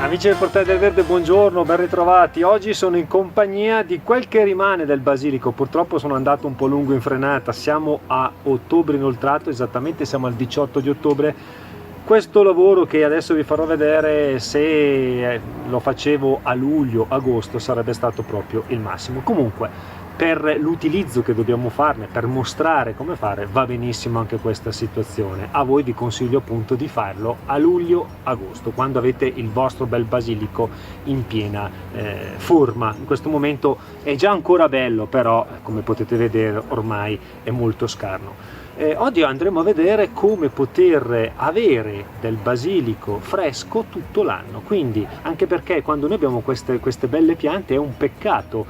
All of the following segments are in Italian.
Amici del Portale del Verde, buongiorno, ben ritrovati. Oggi sono in compagnia di quel che rimane del basilico. Purtroppo sono andato un po' lungo in frenata, siamo a ottobre inoltrato, esattamente siamo al 18 di ottobre. Questo lavoro che adesso vi farò vedere, se lo facevo a luglio, agosto, sarebbe stato proprio il massimo. Comunque, per l'utilizzo che dobbiamo farne, per mostrare come fare, va benissimo anche questa situazione. A voi vi consiglio appunto di farlo a luglio-agosto, quando avete il vostro bel basilico in piena forma. In questo momento è già ancora bello, però come potete vedere ormai è molto scarno. Oggi andremo a vedere come poter avere del basilico fresco tutto l'anno, quindi anche perché quando noi abbiamo queste belle piante è un peccato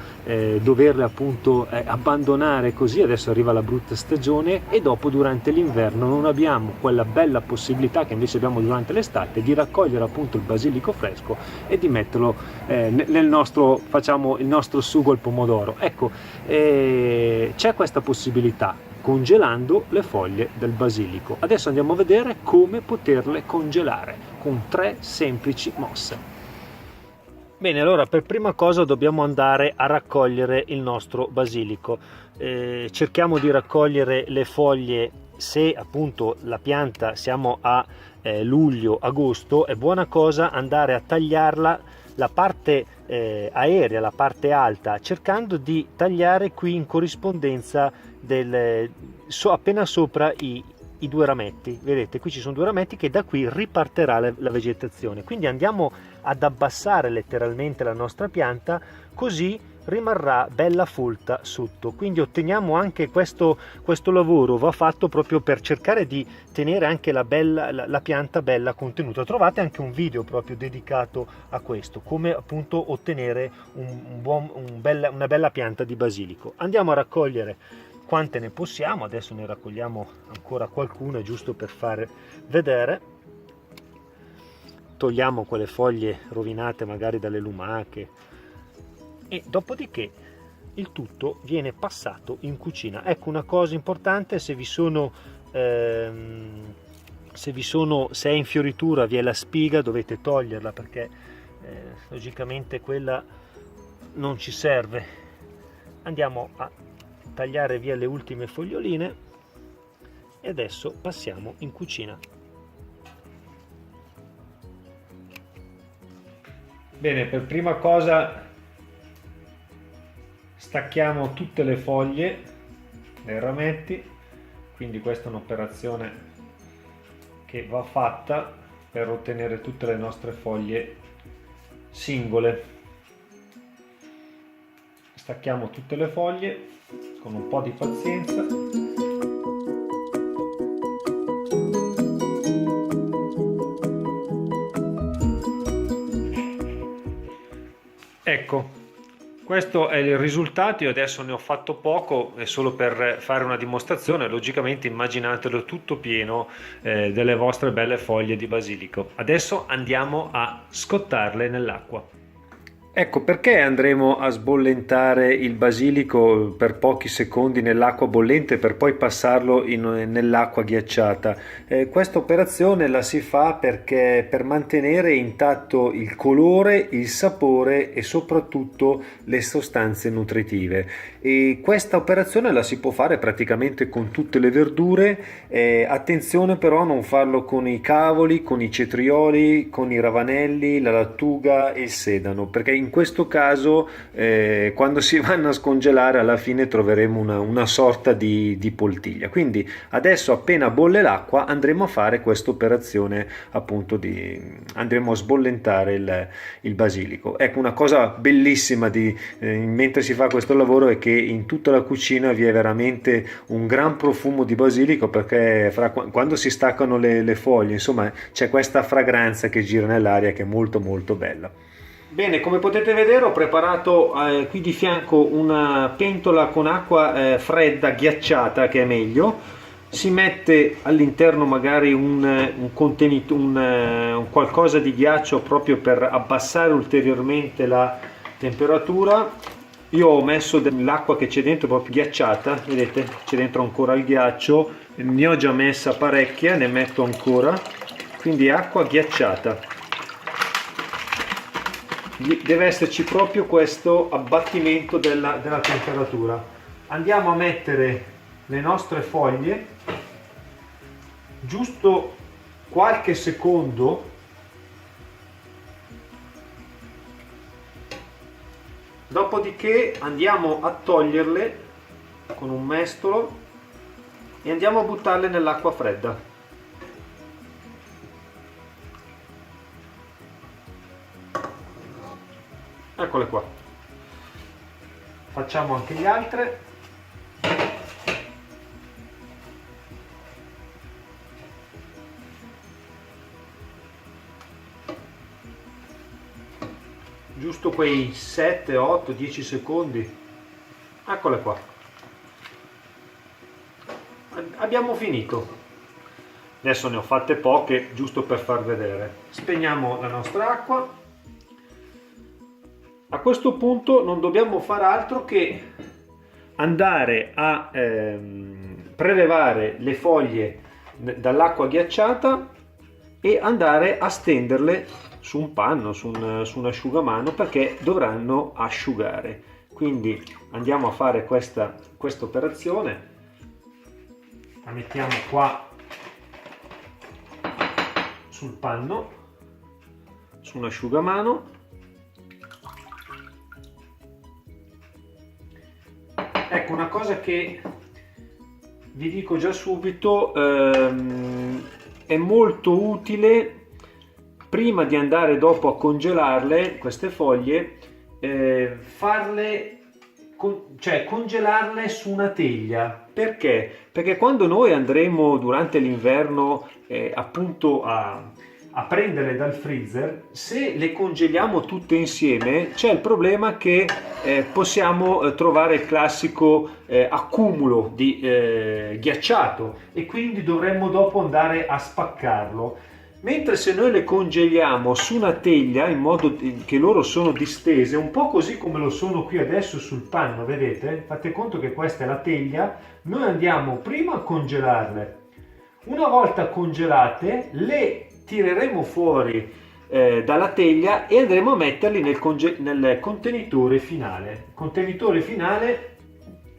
doverle appunto abbandonare così. Adesso arriva la brutta stagione e dopo durante l'inverno non abbiamo quella bella possibilità che invece abbiamo durante l'estate di raccogliere appunto il basilico fresco e di metterlo nel nostro, facciamo il nostro sugo al pomodoro. Ecco, c'è questa possibilità congelando le foglie del basilico. Adesso andiamo a vedere come poterle congelare con 3 semplici mosse. Bene, allora per prima cosa dobbiamo andare a raccogliere il nostro basilico. Cerchiamo di raccogliere le foglie, se appunto la pianta siamo a luglio-agosto, è buona cosa andare a tagliarla la parte aerea, la parte alta, cercando di tagliare qui in corrispondenza appena sopra i 2 rametti. Vedete, qui ci sono 2 rametti che da qui ripartirà la vegetazione, quindi andiamo ad abbassare letteralmente la nostra pianta, così rimarrà bella folta sotto. Quindi otteniamo anche questo lavoro va fatto proprio per cercare di tenere anche la pianta bella contenuta. Trovate anche un video proprio dedicato a questo, come appunto ottenere una bella pianta di basilico. Andiamo a raccogliere quante ne possiamo. Adesso ne raccogliamo ancora qualcuna giusto per fare vedere. Togliamo quelle foglie rovinate magari dalle lumache e dopodiché il tutto viene passato in cucina. Ecco, una cosa importante: se è in fioritura, vi è la spiga, dovete toglierla perché logicamente quella non ci serve. Andiamo a tagliare via le ultime foglioline e adesso passiamo in cucina. Bene, per prima cosa stacchiamo tutte le foglie dai rametti, quindi questa è un'operazione che va fatta per ottenere tutte le nostre foglie singole. Stacchiamo tutte le foglie con un po' di pazienza. Ecco, questo è il risultato. Io adesso ne ho fatto poco, è solo per fare una dimostrazione. Logicamente immaginatelo tutto pieno delle vostre belle foglie di basilico. Adesso andiamo a scottarle nell'acqua. Ecco perché andremo a sbollentare il basilico per pochi secondi nell'acqua bollente per poi passarlo nell'acqua ghiacciata. Questa operazione la si fa perché per mantenere intatto il colore, il sapore e soprattutto le sostanze nutritive. E questa operazione la si può fare praticamente con tutte le verdure. Attenzione però a non farlo con i cavoli, con i cetrioli, con i ravanelli, la lattuga e il sedano, perché in questo caso quando si vanno a scongelare alla fine troveremo una sorta di poltiglia. Quindi adesso appena bolle l'acqua andremo a fare questa operazione, appunto andremo a sbollentare il basilico. Ecco, una cosa bellissima mentre si fa questo lavoro è che in tutta la cucina vi è veramente un gran profumo di basilico, perché quando si staccano le foglie, insomma, c'è questa fragranza che gira nell'aria che è molto molto bella. Bene, come potete vedere ho preparato qui di fianco una pentola con acqua fredda, ghiacciata, che è meglio. Si mette all'interno magari un contenitore, un qualcosa di ghiaccio proprio per abbassare ulteriormente la temperatura. Io ho messo dell'acqua che c'è dentro proprio ghiacciata, vedete, c'è dentro ancora il ghiaccio, ne ho già messa parecchia, ne metto ancora, quindi acqua ghiacciata. deve esserci proprio questo abbattimento della temperatura. Andiamo a mettere le nostre foglie, giusto qualche secondo, dopodiché andiamo a toglierle con un mestolo e andiamo a buttarle nell'acqua fredda. Eccole qua. Facciamo anche le altre. Giusto quei 7, 8, 10 secondi. Eccole qua. Abbiamo finito. Adesso ne ho fatte poche, giusto per far vedere. Spegniamo la nostra acqua. A questo punto non dobbiamo fare altro che andare a prelevare le foglie dall'acqua ghiacciata e andare a stenderle su un panno, su un asciugamano, perché dovranno asciugare. Quindi andiamo a fare questa operazione. La mettiamo qua sul panno, su un asciugamano. Ecco, una cosa che vi dico già subito, è molto utile prima di andare dopo a congelarle, queste foglie, congelarle su una teglia. Perché? Perché quando noi andremo durante l'inverno appunto a prenderle dal freezer, se le congeliamo tutte insieme c'è il problema che possiamo trovare il classico accumulo di ghiacciato, e quindi dovremmo dopo andare a spaccarlo. Mentre se noi le congeliamo su una teglia in modo che loro sono distese, un po' così come lo sono qui adesso sul panno, vedete? Fate conto che questa è la teglia, noi andiamo prima a congelarle. Una volta congelate le tireremo fuori dalla teglia e andremo a metterli nel contenitore finale. Il contenitore finale,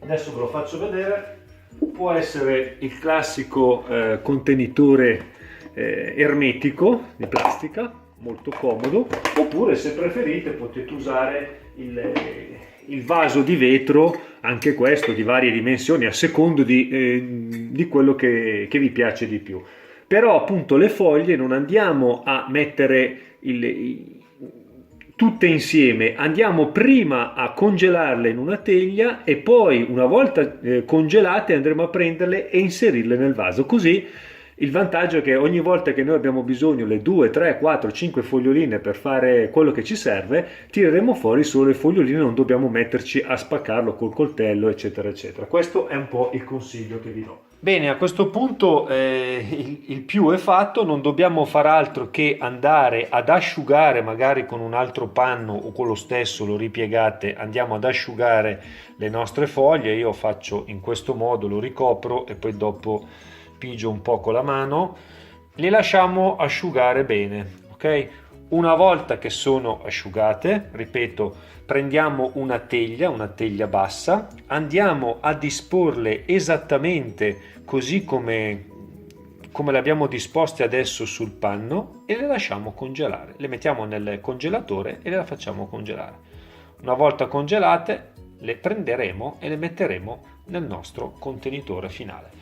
adesso ve lo faccio vedere, può essere il classico contenitore ermetico di plastica, molto comodo, oppure se preferite potete usare il vaso di vetro, anche questo di varie dimensioni a secondo di quello che vi piace di più. Però appunto le foglie non andiamo a mettere tutte insieme, andiamo prima a congelarle in una teglia e poi una volta congelate andremo a prenderle e inserirle nel vaso. Così il vantaggio è che ogni volta che noi abbiamo bisogno le 2, 3, 4, 5 foglioline per fare quello che ci serve, tireremo fuori solo le foglioline, non dobbiamo metterci a spaccarlo col coltello, eccetera eccetera. Questo è un po' il consiglio che vi do. Bene, a questo punto il più è fatto, non dobbiamo far altro che andare ad asciugare, magari con un altro panno o con lo stesso, lo ripiegate, andiamo ad asciugare le nostre foglie. Io faccio in questo modo, lo ricopro e poi dopo pigio un po' con la mano, le lasciamo asciugare bene, ok? Una volta che sono asciugate, ripeto, prendiamo una teglia bassa, andiamo a disporle esattamente così come le abbiamo disposte adesso sul panno e le lasciamo congelare. Le mettiamo nel congelatore e le facciamo congelare. Una volta congelate le prenderemo e le metteremo nel nostro contenitore finale.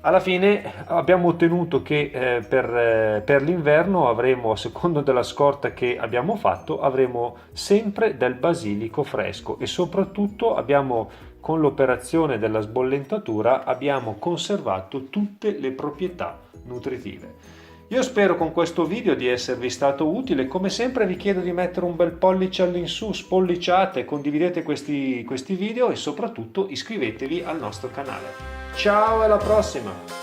Alla fine abbiamo ottenuto che per l'inverno avremo, a seconda della scorta che abbiamo fatto, avremo sempre del basilico fresco, e soprattutto abbiamo, con l'operazione della sbollentatura, abbiamo conservato tutte le proprietà nutritive. Io spero con questo video di esservi stato utile. Come sempre vi chiedo di mettere un bel pollice all'insù, spolliciate, condividete questi video e soprattutto iscrivetevi al nostro canale. Ciao, alla prossima!